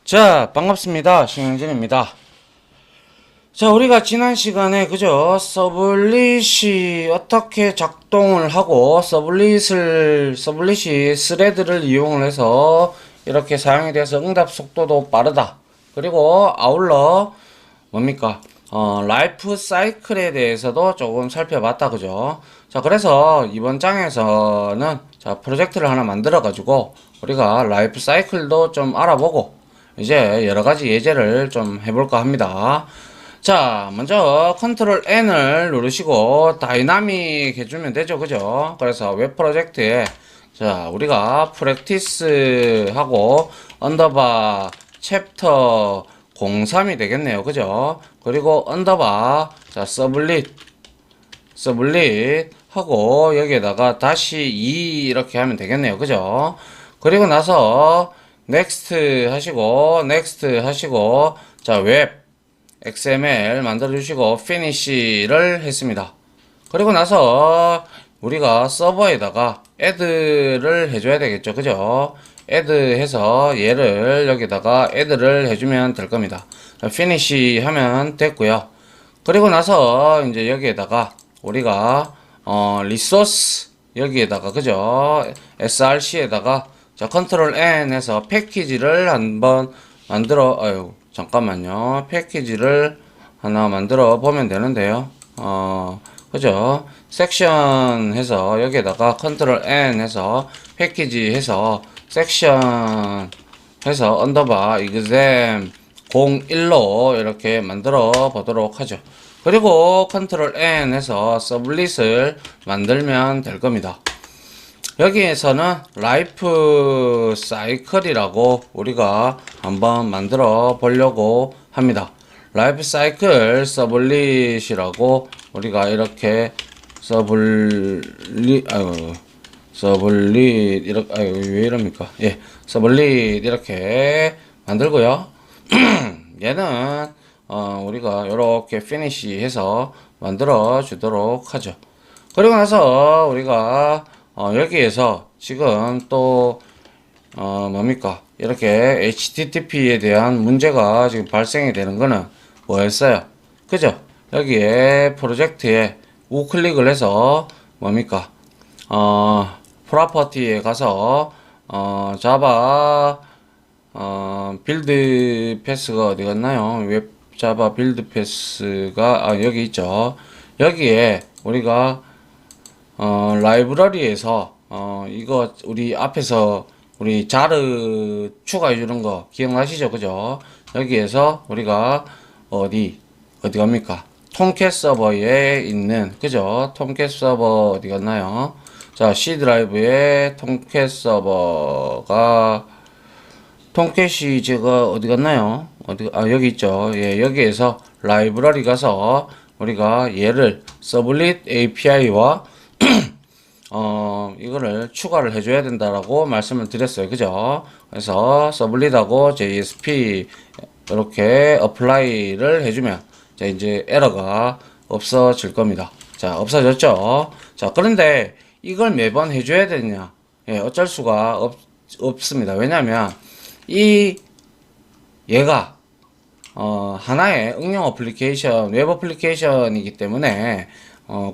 자, 반갑습니다. 신영진입니다. 자, 우리가 지난 시간에 그죠? 서블릿이 어떻게 작동을 하고 서블릿이 스레드를 이용을 해서 이렇게 사용이 돼서 응답 속도도 빠르다. 그리고 아울러 뭡니까? 라이프 사이클에 대해서도 조금 살펴봤다. 그죠? 자, 그래서 이번 장에서는 자, 프로젝트를 하나 만들어 가지고 우리가 라이프 사이클도 좀 알아보고 이제 여러가지 예제를 좀 해볼까 합니다. 자, 먼저 컨트롤 N을 누르시고 다이나믹 해주면 되죠. 그죠? 그래서 웹 프로젝트에 자, 우리가 프랙티스 하고 언더바 챕터 03이 되겠네요. 그죠? 그리고 언더바 자, 서블릿 하고 여기에다가 다시 2 이렇게 하면 되겠네요. 그죠? 그리고 나서 넥스트 하시고 자, 웹 XML 만들어 주시고 피니시를 했습니다. 그리고 나서 우리가 서버에다가 add를 해줘야 되겠죠. 그죠? add 해서 얘를 여기다가 add를 해주면 될 겁니다. 피니시 하면 됐고요. 그리고 나서 이제 여기에다가 우리가 리소스 여기에다가 그죠? src에다가 자, 컨트롤 N 해서 패키지를 한번 잠깐만요. 패키지를 하나 만들어 보면 되는데요. 그죠? 섹션 해서 여기에다가 컨트롤 N 해서 패키지 해서 섹션 해서 언더바 exam 01로 이렇게 만들어 보도록 하죠. 그리고 컨트롤 N 해서 서블릿을 만들면 될 겁니다. 여기에서는 라이프 사이클이라고 우리가 한번 만들어 보려고 합니다. 라이프 사이클 서블릿이라고 우리가 이렇게 서블릿 이렇게 왜 이럽니까? 예, 서블릿 이렇게 만들고요. 얘는 우리가 이렇게 피니시 해서 만들어 주도록 하죠. 그리고 나서 우리가 여기에서 지금 또 뭡니까? 이렇게 HTTP에 대한 문제가 지금 발생이 되는 거는 뭐였어요? 그죠? 여기에 프로젝트에 우클릭을 해서 뭡니까? 프로퍼티에 가서 자바 빌드 패스가 어디 갔나요? 웹 자바 빌드 패스가 여기 있죠. 여기에 우리가 라이브러리에서 이거 우리 앞에서 우리 자르 추가해 주는 거 기억나시죠? 그죠? 여기에서 우리가 어디 갑니까? 톰캣 서버에 있는 그죠? 톰캣 서버 어디 갔나요? 자, C 드라이브에 톰캣 서버가 톰캣이 제가 어디 갔나요? 여기 있죠. 예, 여기에서 라이브러리 가서 우리가 얘를 서블릿 API와 이거를 추가를 해줘야 된다라고 말씀을 드렸어요. 그죠? 그래서 서블릿하고 JSP 이렇게 어플라이를 해주면 자, 이제 에러가 없어질 겁니다. 자, 없어졌죠? 자, 그런데 이걸 매번 해줘야 되느냐? 예, 어쩔 수가 없습니다. 왜냐면 얘가 하나의 응용 어플리케이션, 웹 어플리케이션이기 때문에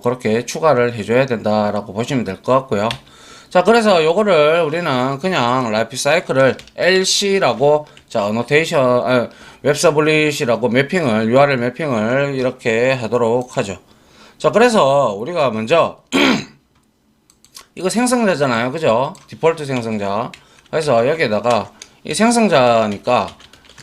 그렇게 추가를 해줘야 된다라고 보시면 될 것 같고요. 자, 그래서 요거를 우리는 그냥 라이프 사이클을 LC라고 자, 웹 서블릿이라고 매핑을, URL 매핑을 이렇게 하도록 하죠. 자, 그래서 우리가 먼저 이거 생성자잖아요. 그죠? 디폴트 생성자. 그래서 여기에다가 이 생성자니까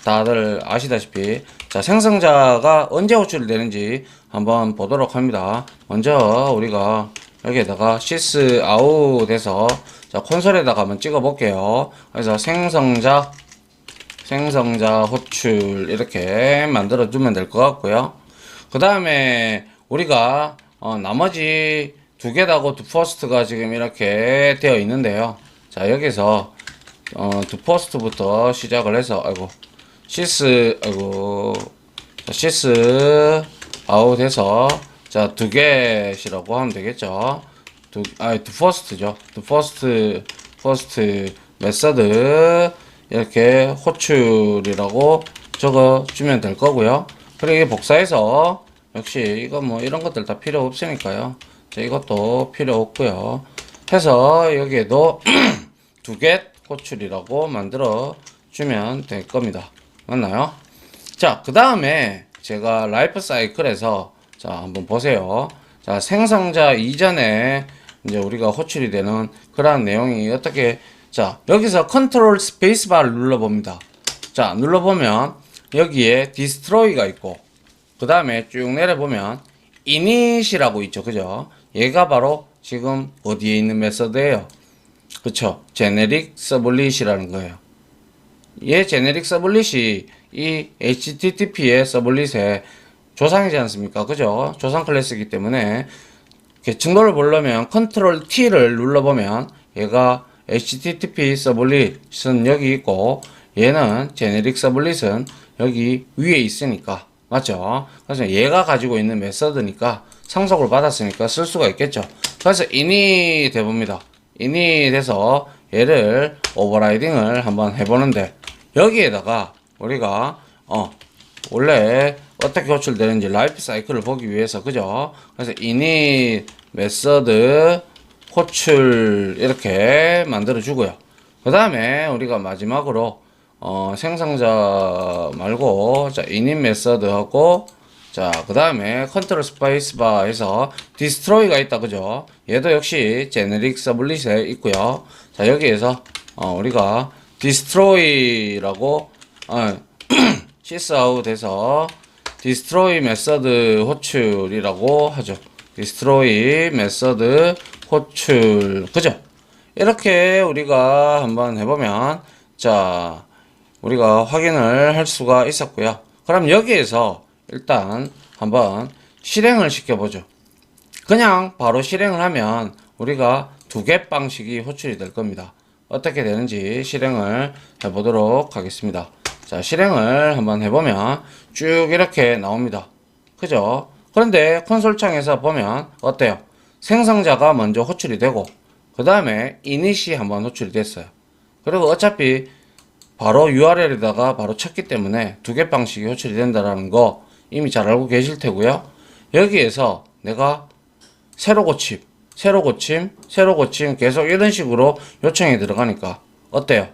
다들 아시다시피 자, 생성자가 언제 호출되는지 한번 보도록 합니다. 먼저 우리가 여기에다가 sys out 해서 자, 콘솔에다가 한번 찍어 볼게요. 그래서 생성자 호출 이렇게 만들어 주면 될 것 같고요. 그 다음에 우리가 나머지 두 개다고 두퍼스트가 지금 이렇게 되어 있는데요. 자, 여기서 두퍼스트부터 시작을 해서 sys 아웃 해서 자, 두 개시라고 하면 되겠죠. 두퍼스트죠. 퍼스트 메서드 이렇게 호출이라고 적어 주면 될 거고요. 그리고 복사해서 역시 이거 뭐 이런 것들 다 필요 없으니까요. 자, 이것도 필요 없고요. 해서 여기에도 두겟 호출이라고 만들어 주면 될 겁니다. 맞나요? 자, 그 다음에 제가 라이프 사이클에서 자, 한번 보세요. 자, 생성자 이전에 이제 우리가 호출이 되는 그러한 내용이 어떻게, 자, 여기서 컨트롤 스페이스바를 눌러봅니다. 자, 눌러보면 여기에 디스트로이가 있고, 그 다음에 쭉 내려보면 init이라고 있죠. 그죠? 얘가 바로 지금 어디에 있는 메서드예요? 그쵸? generic sublet이라는 거예요. 얘 generic sublet이 이 HTTP의 서블릿의 조상이지 않습니까? 그죠? 조상 클래스이기 때문에 계층도를 보려면 컨트롤 T를 눌러보면 얘가 HTTP 서블릿은 여기 있고 얘는 제네릭 서블릿은 여기 위에 있으니까 맞죠? 그래서 얘가 가지고 있는 메서드니까 상속을 받았으니까 쓸 수가 있겠죠. 그래서 init 해봅니다. init 해서 얘를 오버라이딩을 한번 해보는데 여기에다가 우리가 원래 어떻게 호출되는지 라이프 사이클을 보기 위해서 그죠? 그래서 init 메서드 호출 이렇게 만들어 주고요. 그 다음에 우리가 마지막으로 생성자 말고 자 init 메서드하고 자 그 다음에 컨트롤 스페이스바 해서 디스트로이가 있다 그죠? 얘도 역시 제네릭 서블릿에 있고요. 자 여기에서 우리가 디스트로이라고 시스아웃 해서 디스트로이 메서드 호출이라고 하죠. 디스트로이 메서드 호출 그죠? 이렇게 우리가 한번 해보면 자 우리가 확인을 할 수가 있었고요. 그럼 여기에서 일단 한번 실행을 시켜보죠. 그냥 바로 실행을 하면 우리가 두 개 방식이 호출이 될 겁니다. 어떻게 되는지 실행을 해보도록 하겠습니다. 자, 실행을 한번 해보면 쭉 이렇게 나옵니다. 그죠? 그런데 콘솔 창에서 보면 어때요? 생성자가 먼저 호출이 되고 그 다음에 init이 한번 호출이 됐어요. 그리고 어차피 바로 URL에다가 바로 쳤기 때문에 두 개 방식이 호출이 된다는 거 이미 잘 알고 계실 테고요. 여기에서 내가 새로 고침 계속 이런 식으로 요청이 들어가니까 어때요?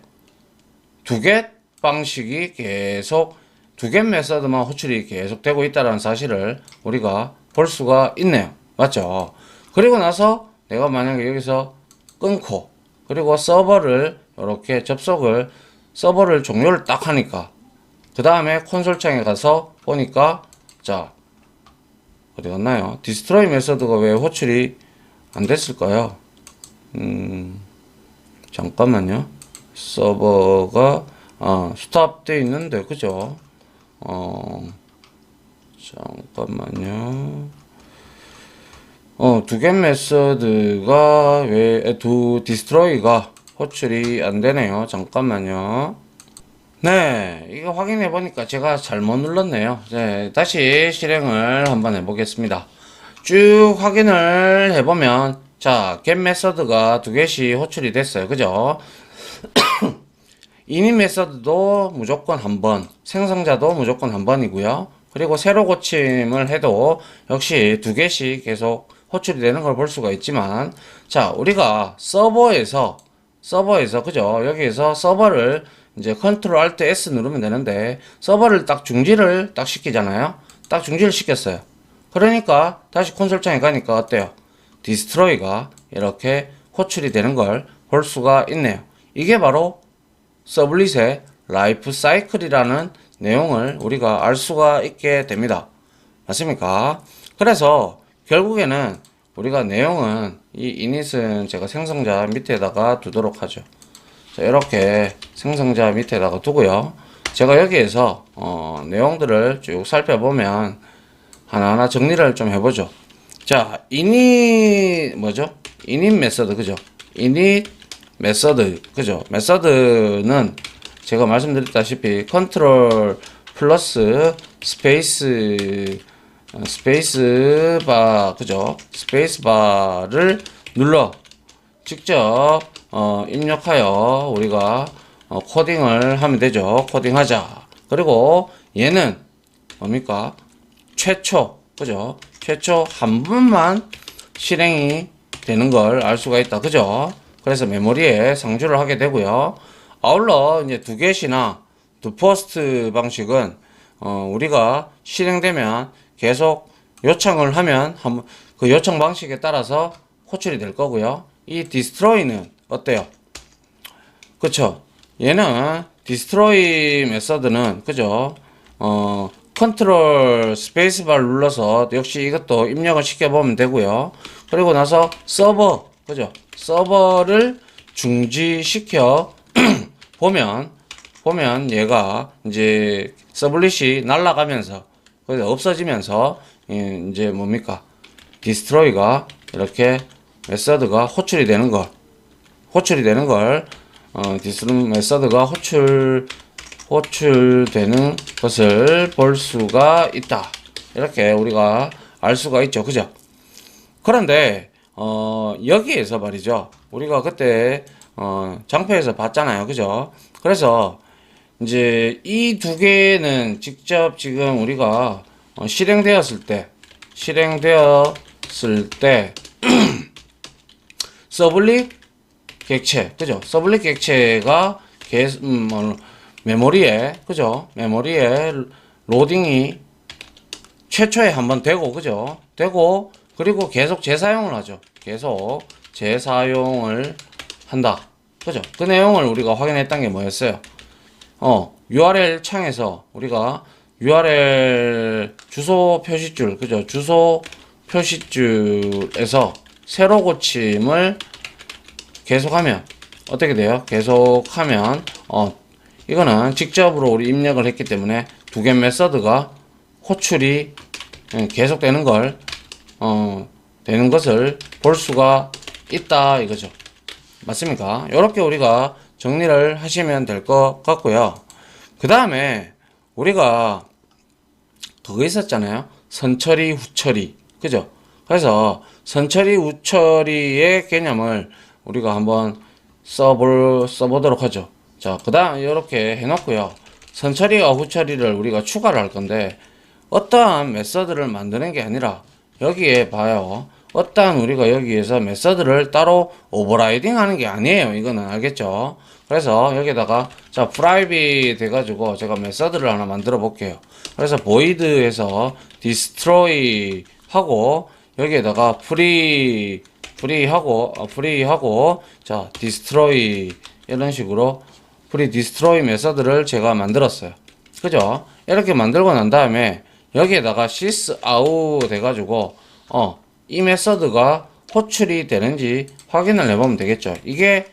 두 개 방식이 계속 두 개 메서드만 호출이 계속 되고 있다는 사실을 우리가 볼 수가 있네요. 맞죠? 그리고 나서 내가 만약에 여기서 끊고 그리고 서버를 이렇게 서버를 종료를 딱 하니까 그 다음에 콘솔 창에 가서 보니까 자 어디 갔나요? 디스트로이 메서드가 왜 호출이 안 됐을까요? 잠깐만요. 서버가 스탑 돼 있는데 그죠? 잠깐만요. 두 개 메서드가 왜 디스트로이가 호출이 안 되네요. 잠깐만요. 네, 이거 확인해 보니까 제가 잘못 눌렀네요. 네, 다시 실행을 한번 해보겠습니다. 쭉 확인을 해보면 자, get 메서드가 두 개씩 호출이 됐어요. 그죠? init 메서드도 무조건 한 번, 생성자도 무조건 한 번이고요. 그리고 새로 고침을 해도 역시 두 개씩 계속 호출이 되는 걸 볼 수가 있지만 자, 우리가 서버에서 그죠? 여기에서 서버를 이제 컨트롤 알트 S 누르면 되는데 서버를 딱 중지를 딱 시키잖아요. 딱 중지를 시켰어요. 그러니까 다시 콘솔 창에 가니까 어때요? 디스트로이가 이렇게 호출이 되는 걸 볼 수가 있네요. 이게 바로 서블릿의 라이프 사이클이라는 내용을 우리가 알 수가 있게 됩니다. 맞습니까? 그래서 결국에는 우리가 내용은 이 init은 제가 생성자 밑에다가 두도록 하죠. 자, 이렇게 생성자 밑에다가 두고요. 제가 여기에서 내용들을 쭉 살펴보면 하나하나 정리를 좀 해보죠. 자, init 뭐죠? init 메서드 그죠? init 메서드 그죠? 메서드는 제가 말씀드렸다시피 컨트롤 플러스 스페이스바 그죠? 스페이스바를 눌러 직접 입력하여 우리가 코딩을 하면 되죠. 코딩하자. 그리고 얘는 뭡니까? 최초, 그죠? 최초 한 번만 실행이 되는 걸 알 수가 있다. 그죠? 그래서 메모리에 상주를 하게 되고요. 아울러 이제 두 get이나 두 post 방식은 우리가 실행되면 계속 요청을 하면 그 요청 방식에 따라서 호출이 될 거고요. 이 destroy는 어때요? 그쵸? 얘는 destroy 메서드는 그죠? 컨트롤 스페이스바를 눌러서 역시 이것도 입력을 시켜보면 되고요. 그리고 나서 서버, 그죠? 서버를 중지시켜 보면 얘가 이제 서블릿이 날아가면서 없어지면서 이제 뭡니까? 디스트로이가 이렇게 메서드가 호출이 되는 걸 디스트로이 메서드가 호출되는 것을 볼 수가 있다. 이렇게 우리가 알 수가 있죠. 그죠? 그런데 여기에서 말이죠. 우리가 그때 장표에서 봤잖아요. 그죠? 그래서 이제 이 두 개는 직접 지금 우리가 실행되었을 때 서블릿 객체, 그죠? 서블릿 객체가 메모리에, 그죠? 메모리에 로딩이 최초에 한번 되고, 그죠? 되고, 그리고 계속 재사용을 하죠. 계속 재사용을 한다. 그죠? 그 내용을 우리가 확인했던 게 뭐였어요? URL 창에서 우리가 URL 주소 표시줄, 그죠? 주소 표시줄에서 세로 고침을 계속하면 어떻게 돼요? 계속하면 이거는 직접으로 우리 입력을 했기 때문에 두 개 메서드가 호출이 계속되는 걸 되는 것을 볼 수가 있다 이거죠. 맞습니까? 이렇게 우리가 정리를 하시면 될 것 같고요. 그 다음에 우리가 그거 있었잖아요. 선처리, 후처리. 그죠? 그래서 선처리, 후처리의 개념을 우리가 한번 써보도록 하죠. 자, 그 다음 이렇게 해놓고요. 선처리와 후처리를 우리가 추가를 할 건데 어떠한 메서드를 만드는 게 아니라 여기에 봐요. 어떠한 우리가 여기에서 메서드를 따로 오버라이딩 하는 게 아니에요. 이거는 알겠죠? 그래서 여기다가 자 private 해가지고 제가 메서드를 하나 만들어 볼게요. 그래서 void에서 destroy 하고 여기에다가 free 하고 자 destroy 이런 식으로 free destroy 메서드를 제가 만들었어요. 그죠? 이렇게 만들고 난 다음에 여기에다가 sys out 해가지고 이 메서드가 호출이 되는지 확인을 해보면 되겠죠. 이게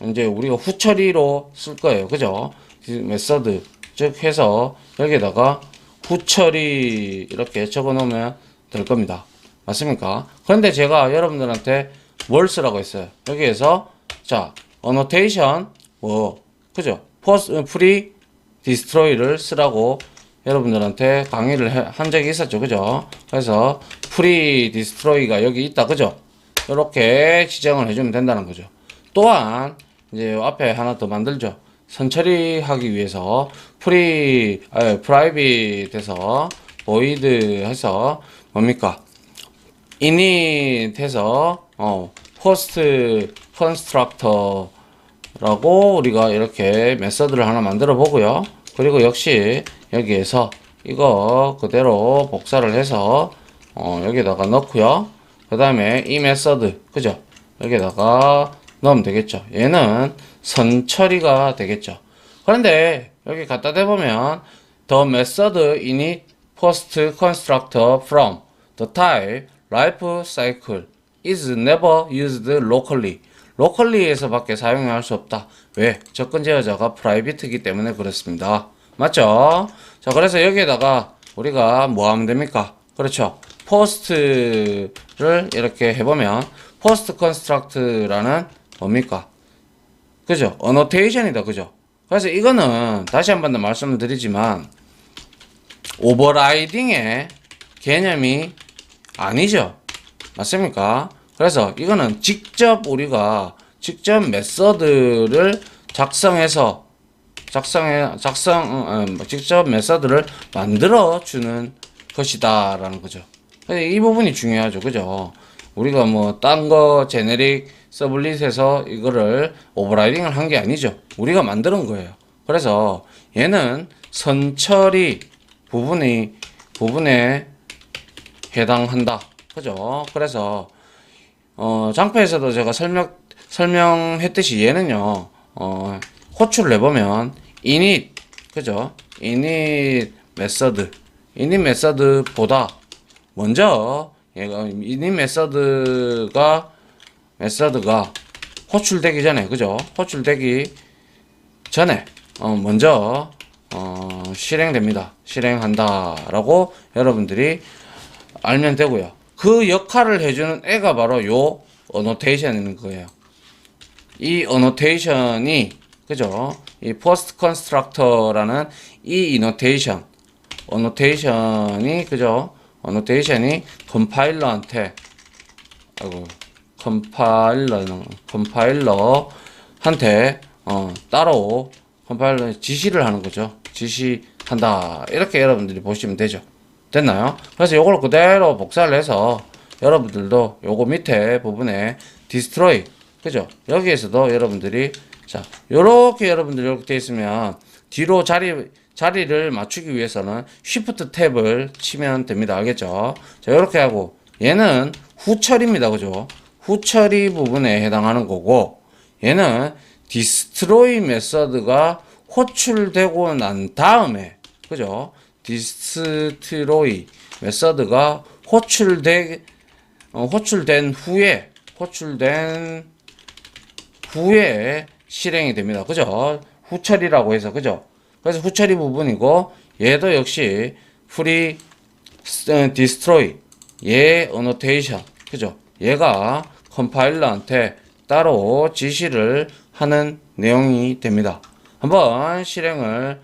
이제 우리가 후처리로 쓸 거예요. 그죠? 메서드 즉 해서 여기에다가 후처리 이렇게 적어 놓으면 될 겁니다. 맞습니까? 그런데 제가 여러분들한테 뭘 쓰라고 했어요. 여기에서 자 annotation 그죠? free destroy를 쓰라고 여러분들한테 강의를 한 적이 있었죠. 그죠? 그래서 free destroy가 여기 있다. 그죠? 이렇게 지정을 해주면 된다는 거죠. 또한 이제 앞에 하나 더 만들죠. 선처리하기 위해서 private에서 void 해서 뭡니까? init 해서 post constructor라고 우리가 이렇게 메서드를 하나 만들어 보고요. 그리고 역시 여기에서 이거 그대로 복사를 해서 여기다가 넣고요. 그 다음에 이 메서드 그죠? 여기다가 넣으면 되겠죠. 얘는 선처리가 되겠죠. 그런데 여기 갖다 대보면 the method init post constructor from the type life cycle is never used locally. 로컬리에서 밖에 사용할 수 없다. 왜? 접근 제어자가 프라이빗이기 때문에 그렇습니다. 맞죠? 자, 그래서 여기에다가 우리가 뭐 하면 됩니까? 그렇죠. post를 이렇게 해보면 post construct라는 뭡니까? 그죠? annotation이다. 그죠? 그래서 이거는 다시 한 번 더 말씀을 드리지만 오버라이딩의 개념이 아니죠. 맞습니까? 그래서 이거는 직접 우리가 직접 메서드를 직접 메서드를 만들어 주는 것이다 라는 거죠. 이 부분이 중요하죠. 그죠? 우리가 뭐 딴 거 제네릭 서블릿에서 이거를 오버라이딩을 한 게 아니죠. 우리가 만드는 거예요. 그래서 얘는 선처리 부분에 해당한다. 그죠? 그래서 장표에서도 제가 설명했듯이 얘는요, 호출을 내보면 init, 그죠? init 메서드보다 먼저 얘가 init 메서드가 호출되기 전에, 그죠? 호출되기 전에 먼저 실행한다라고 여러분들이 알면 되고요. 그 역할을 해주는 애가 바로 요 어노테이션인 거예요. 이 어노테이션이, 그죠? 이 포스트 컨스트럭터라는 이 어노테이션이, 그죠? 어노테이션이 컴파일러한테 따로 컴파일러 지시를 하는 거죠. 지시한다. 이렇게 여러분들이 보시면 되죠. 됐나요? 그래서 요걸 그대로 복사를 해서 여러분들도 요거 밑에 부분에 destroy, 그죠? 여기에서도 여러분들이 자, 요렇게 여러분들 이렇게 돼 있으면 뒤로 자리를 맞추기 위해서는 Shift 탭을 치면 됩니다. 알겠죠? 자, 요렇게 하고 얘는 후처리입니다. 그죠? 후처리 부분에 해당하는 거고 얘는 destroy 메서드가 호출되고 난 다음에, 그죠? destroy 메서드가 호출된 후에 실행이 됩니다. 그죠? 후처리라고 해서, 그죠? 그래서 후처리 부분이고 얘도 역시 free destroy 얘 annotation, 그죠? 얘가 컴파일러한테 따로 지시를 하는 내용이 됩니다. 한번 실행을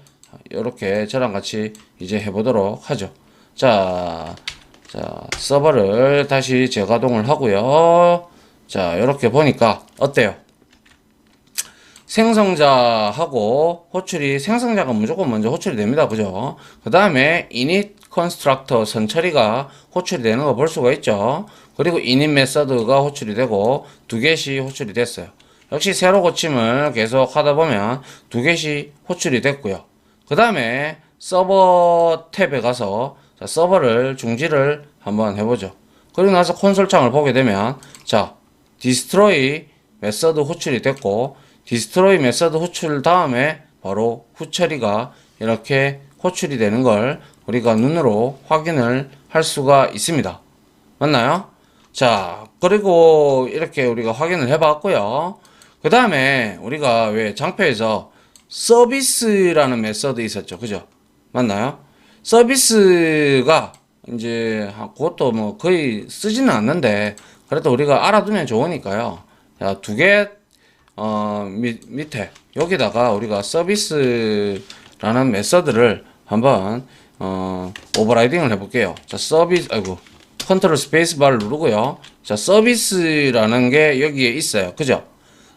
이렇게 저랑 같이 이제 해보도록 하죠. 자, 서버를 다시 재가동을 하고요. 자, 이렇게 보니까 어때요? 생성자하고 생성자가 무조건 먼저 호출이 됩니다. 그죠? 그 다음에 init constructor 선처리가 호출이 되는 거 볼 수가 있죠. 그리고 init 메서드가 호출이 되고 두 개씩 호출이 됐어요. 역시 새로 고침을 계속 하다 보면 두 개씩 호출이 됐고요. 그 다음에 서버 탭에 가서 서버를 중지를 한번 해보죠. 그리고 나서 콘솔 창을 보게 되면 자, destroy 메서드 호출이 됐고 destroy 메서드 호출 다음에 바로 후처리가 이렇게 호출이 되는 걸 우리가 눈으로 확인을 할 수가 있습니다. 맞나요? 자, 그리고 이렇게 우리가 확인을 해봤고요. 그 다음에 우리가 왜 장표에서 서비스라는 메서드 있었죠. 그죠? 맞나요? 서비스가 이제 그것도 뭐 거의 쓰지는 않는데 그래도 우리가 알아두면 좋으니까요. 자, 두 개 밑에 여기다가 우리가 서비스라는 메서드를 한번 오버라이딩을 해볼게요. 자, 컨트롤 스페이스 바를 누르고요. 자, 서비스라는 게 여기에 있어요. 그죠?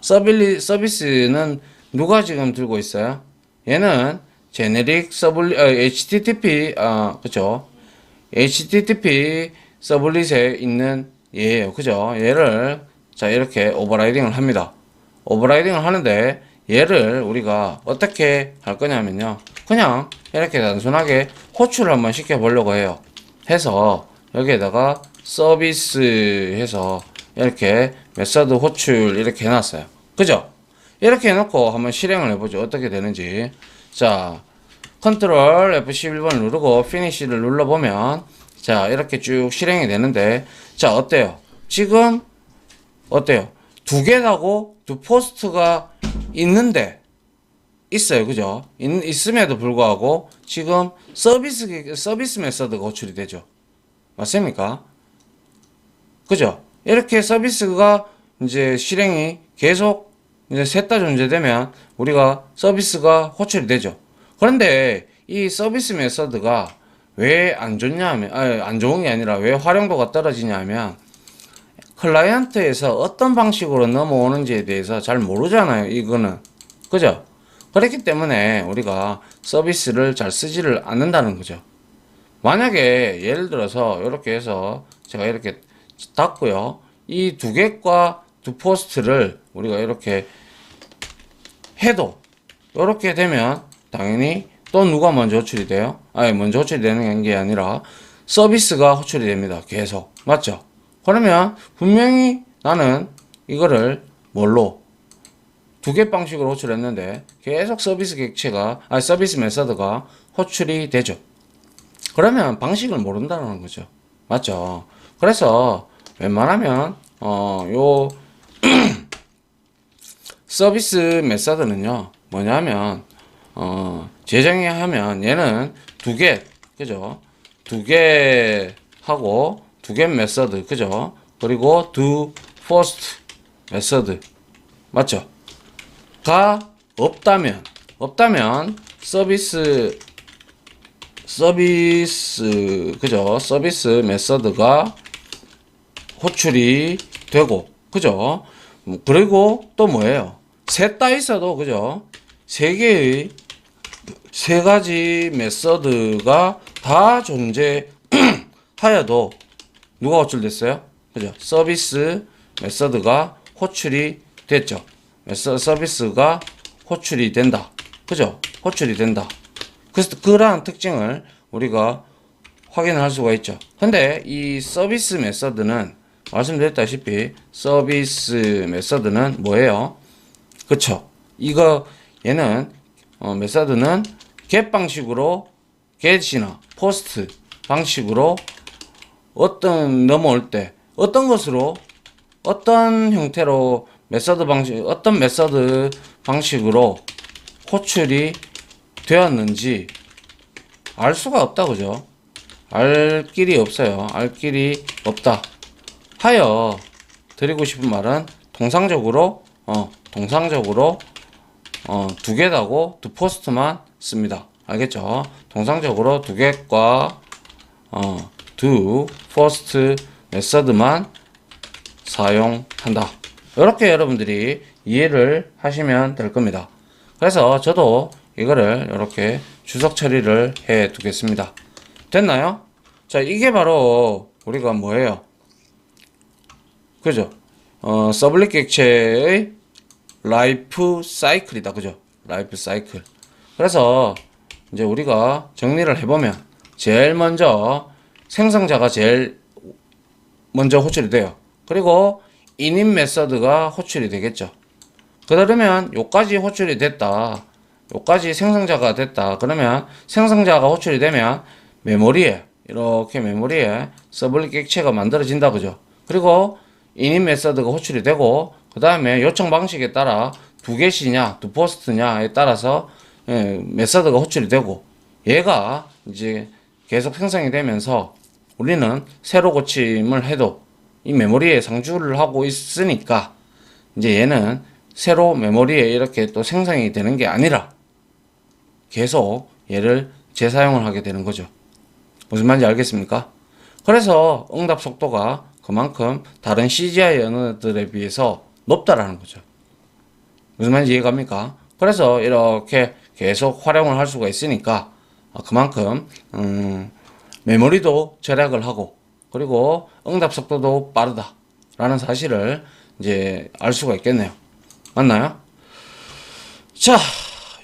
서비스는 누가 지금 들고 있어요? 얘는 제네릭 HTTP, 그죠? HTTP 서블릿에 있는 얘예요. 그죠? 얘를, 자, 이렇게 오버라이딩을 합니다. 오버라이딩을 하는데, 얘를 우리가 어떻게 할 거냐면요. 그냥 이렇게 단순하게 호출을 한번 시켜보려고 해요. 해서, 여기에다가 서비스 해서, 이렇게 메서드 호출 이렇게 해놨어요. 그죠? 이렇게 해놓고 한번 실행을 해보죠. 어떻게 되는지. 자, 컨트롤 F11번을 누르고 피니시를 눌러보면 자, 이렇게 쭉 실행이 되는데 자, 어때요? 지금 어때요? 두 개라고 두 포스트가 있어요. 그죠? 있음에도 불구하고 지금 서비스 메서드가 호출이 되죠. 맞습니까? 그죠? 이렇게 서비스가 이제 실행이 계속 이제 셋 다 존재되면 우리가 서비스가 호출이 되죠. 그런데 이 서비스 메서드가 왜 안 좋냐 하면, 안 좋은 게 아니라 왜 활용도가 떨어지냐 하면 클라이언트에서 어떤 방식으로 넘어오는지에 대해서 잘 모르잖아요. 이거는. 그죠? 그렇기 때문에 우리가 서비스를 잘 쓰지를 않는다는 거죠. 만약에 예를 들어서 이렇게 해서 제가 이렇게 닫고요. 이 두 겟과 두 포스트를 우리가 이렇게 해도 이렇게 되면 당연히 또 누가 먼저 호출이 돼요? 아니, 먼저 호출이 되는 게 아니라 서비스가 호출이 됩니다. 계속. 맞죠? 그러면 분명히 나는 이거를 뭘로? 두 개 방식으로 호출했는데 계속 서비스 객체가, 아니, 서비스 메서드가 호출이 되죠. 그러면 방식을 모른다는 거죠. 맞죠? 그래서 웬만하면 요 서비스 메서드는요 뭐냐면 재정의 하면 얘는 두 개, 그죠? 두 개 하고 두 개 메서드, 그죠? 그리고 두 퍼스트 메서드, 맞죠? 가 없다면 서비스, 그죠? 서비스 메서드가 호출이 되고, 그죠? 그리고 또 뭐예요? 셋 다 있어도, 그죠? 세 가지 메서드가 다 존재하여도 누가 호출됐어요? 그죠? 서비스 메서드가 호출이 됐죠. 서비스가 호출이 된다. 그죠? 호출이 된다. 그래서 그러한 특징을 우리가 확인을 할 수가 있죠. 근데 이 서비스 메서드는 말씀드렸다시피 서비스 메서드는 뭐예요? 그쵸? 얘는 메서드는 get 방식으로 get이나 post 방식으로 넘어올 때 어떤 형태로 어떤 메서드 방식으로 호출이 되었는지 알 수가 없다, 그죠? 알 길이 없어요. 알 길이 없다 하여 드리고 싶은 말은 통상적으로 두 개다고 두 포스트만 씁니다. 알겠죠? 통상적으로 두 개과 두 포스트 메서드만 사용한다. 이렇게 여러분들이 이해를 하시면 될 겁니다. 그래서 저도 이거를 이렇게 주석 처리를 해 두겠습니다. 됐나요? 자, 이게 바로 우리가 뭐예요? 그죠? 서블릿 객체의 라이프 사이클이다. 그죠? 라이프 사이클. 그래서 이제 우리가 정리를 해보면 제일 먼저 생성자가 제일 먼저 호출이 돼요. 그리고 init 메서드가 호출이 되겠죠. 그러면 요까지 호출이 됐다. 요까지 생성자가 됐다. 그러면 생성자가 호출이 되면 이렇게 메모리에 서블릿 객체가 만들어진다. 그죠? 그리고 init 메서드가 호출이 되고 그 다음에 요청 방식에 따라 두 개시냐 두 포스트냐에 따라서 메서드가 호출이 되고 얘가 이제 계속 생성이 되면서 우리는 새로 고침을 해도 이 메모리에 상주를 하고 있으니까 이제 얘는 새로 메모리에 이렇게 또 생성이 되는 게 아니라 계속 얘를 재사용을 하게 되는 거죠. 무슨 말인지 알겠습니까? 그래서 응답 속도가 그만큼 다른 CGI 언어들에 비해서 높다라는 거죠. 무슨 말인지 이해갑니까? 그래서 이렇게 계속 활용을 할 수가 있으니까 그만큼 메모리도 절약을 하고 그리고 응답 속도도 빠르다라는 사실을 이제 알 수가 있겠네요. 맞나요? 자,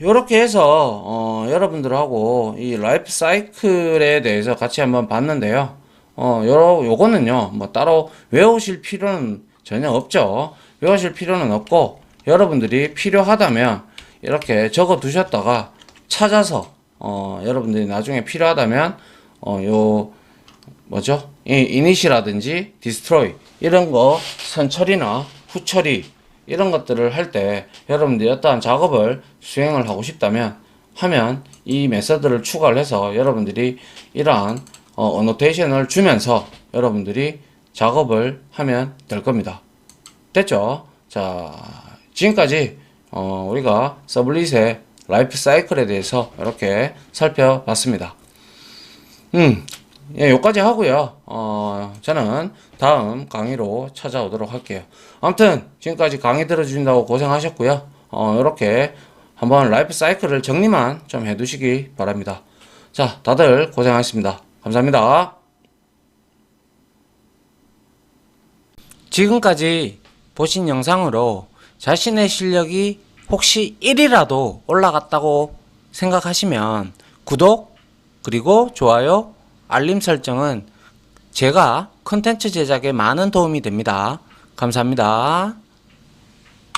요렇게 해서 여러분들하고 이 라이프 사이클에 대해서 같이 한번 봤는데요. 요거는요 뭐 따로 외우실 필요는 전혀 없죠. 외우실 필요는 없고 여러분들이 필요하다면 이렇게 적어 두셨다가 찾아서 여러분들이 나중에 필요하다면 요 뭐죠? 이 이닛이라든지 디스트로이 이런 거 선처리나 후처리 이런 것들을 할 때 여러분들이 어떠한 작업을 수행을 하고 싶다면 하면 이 메서드를 추가를 해서 여러분들이 이러한 어노테이션을 주면서 여러분들이 작업을 하면 될 겁니다. 됐죠? 자, 지금까지 우리가 서블릿의 라이프 사이클에 대해서 이렇게 살펴봤습니다. 예, 여기까지 하고요. 저는 다음 강의로 찾아오도록 할게요. 아무튼 지금까지 강의 들어주신다고 고생하셨고요. 이렇게 한번 라이프 사이클을 정리만 좀 해두시기 바랍니다. 자, 다들 고생하셨습니다. 감사합니다. 지금까지 보신 영상으로 자신의 실력이 혹시 1이라도 올라갔다고 생각하시면 구독 그리고 좋아요 알림 설정은 제가 컨텐츠 제작에 많은 도움이 됩니다. 감사합니다.